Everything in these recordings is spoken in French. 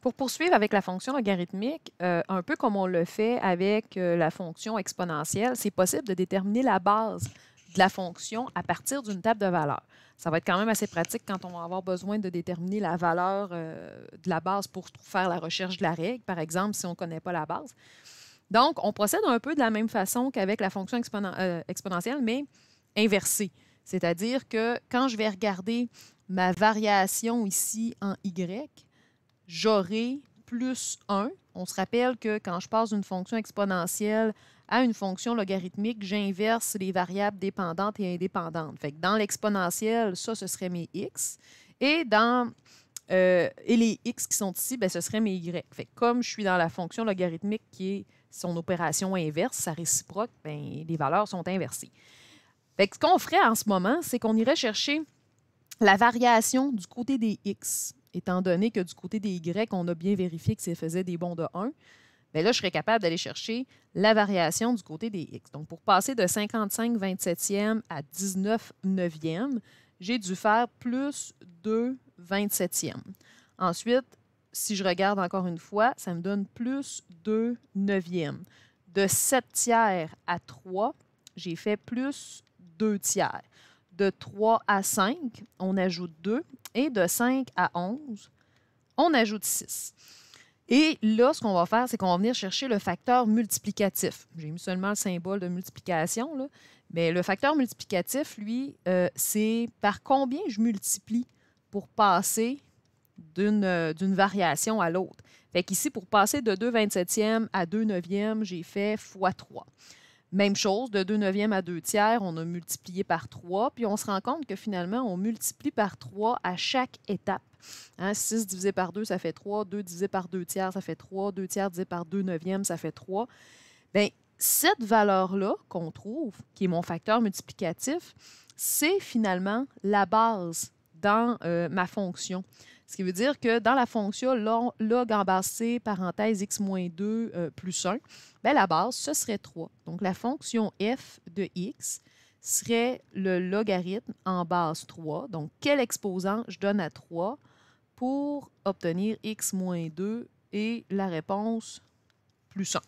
Pour poursuivre avec la fonction logarithmique, un peu comme on le fait avec la fonction exponentielle, c'est possible de déterminer la base de la fonction à partir d'une table de valeurs. Ça va être quand même assez pratique quand on va avoir besoin de déterminer la valeur de la base pour faire la recherche de la règle, par exemple, si on ne connaît pas la base. Donc, on procède un peu de la même façon qu'avec la fonction exponentielle, mais inversée. C'est-à-dire que quand je vais regarder ma variation ici en y, j'aurai plus 1. On se rappelle que quand je passe d'une fonction exponentielle à une fonction logarithmique, j'inverse les variables dépendantes et indépendantes. Fait que dans l'exponentielle, ça, ce serait mes x. Et les x qui sont ici, bien, ce serait mes y. Fait que comme je suis dans la fonction logarithmique qui est son opération inverse, sa réciproque, bien, les valeurs sont inversées. Fait que ce qu'on ferait en ce moment, c'est qu'on irait chercher la variation du côté des x. Étant donné que du côté des y, on a bien vérifié que ça faisait des bonds de 1, bien là, je serais capable d'aller chercher la variation du côté des x. Donc, pour passer de 55/27e à 19/9e, j'ai dû faire plus 2/27e. Ensuite, si je regarde encore une fois, ça me donne plus 2/9e. De 7/3 à 3, j'ai fait plus 2/3. De 3 à 5, on ajoute 2. Et de 5 à 11, on ajoute 6. Et là, ce qu'on va faire, c'est qu'on va venir chercher le facteur multiplicatif. J'ai mis seulement le symbole de multiplication, là. Mais le facteur multiplicatif, lui, c'est par combien je multiplie pour passer d'une variation à l'autre. Fait qu'ici, pour passer de 2/27e à 2/9e, j'ai fait fois 3. Même chose, de 2/9e à 2/3, on a multiplié par 3, puis on se rend compte que finalement, on multiplie par 3 à chaque étape. 6 divisé par 2, ça fait 3. 2 divisé par 2/3, ça fait 3. 2/3 divisé par 2/9e, ça fait 3. Bien, cette valeur-là qu'on trouve, qui est mon facteur multiplicatif, c'est finalement la base dans ma fonction. Ce qui veut dire que dans la fonction log en base c, parenthèse x moins 2 plus 1, bien, la base, ce serait 3. Donc, la fonction f de x serait le logarithme en base 3. Donc, quel exposant je donne à 3 pour obtenir x moins 2 et la réponse plus 1.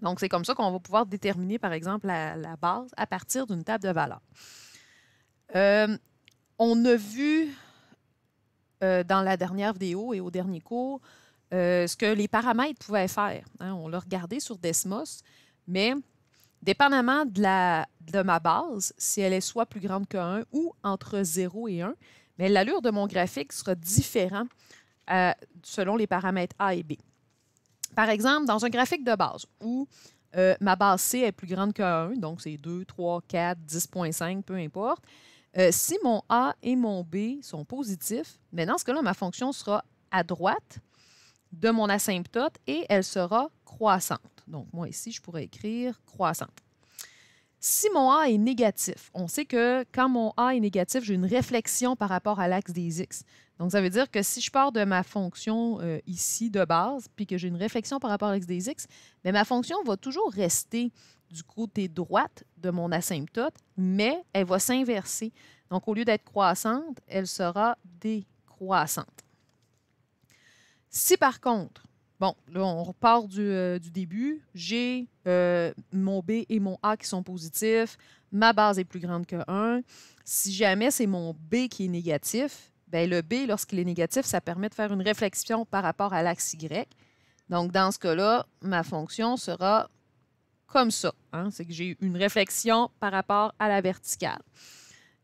Donc, c'est comme ça qu'on va pouvoir déterminer, par exemple, la base à partir d'une table de valeurs. On a vu dans la dernière vidéo et au dernier cours ce que les paramètres pouvaient faire. On l'a regardé sur Desmos, mais dépendamment de ma base, si elle est soit plus grande que 1 ou entre 0 et 1, mais l'allure de mon graphique sera différente selon les paramètres A et B. Par exemple, dans un graphique de base où ma base C est plus grande que 1, donc c'est 2, 3, 4, 10,5, peu importe, si mon A et mon B sont positifs, mais dans ce cas-là, ma fonction sera à droite de mon asymptote et elle sera croissante. Donc, moi, ici, je pourrais écrire croissante. Si mon A est négatif, on sait que quand mon A est négatif, j'ai une réflexion par rapport à l'axe des x. Donc, ça veut dire que si je pars de ma fonction ici de base, puis que j'ai une réflexion par rapport à l'axe des x, bien, ma fonction va toujours rester du côté droite de mon asymptote, mais elle va s'inverser. Donc, au lieu d'être croissante, elle sera décroissante. Si par contre, bon, là, on repart du début, j'ai mon B et mon A qui sont positifs, ma base est plus grande que 1. Si jamais c'est mon B qui est négatif, bien, le B, lorsqu'il est négatif, ça permet de faire une réflexion par rapport à l'axe Y. Donc, dans ce cas-là, ma fonction sera comme ça. C'est que j'ai une réflexion par rapport à la verticale.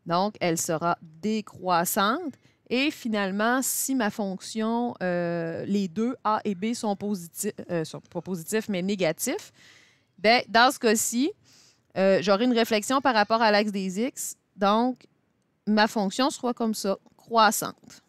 Donc, elle sera décroissante. Et finalement, si ma fonction, les deux A et B sont positifs, pas positifs, mais négatifs, bien, dans ce cas-ci, j'aurai une réflexion par rapport à l'axe des X. Donc, ma fonction sera comme ça, croissante.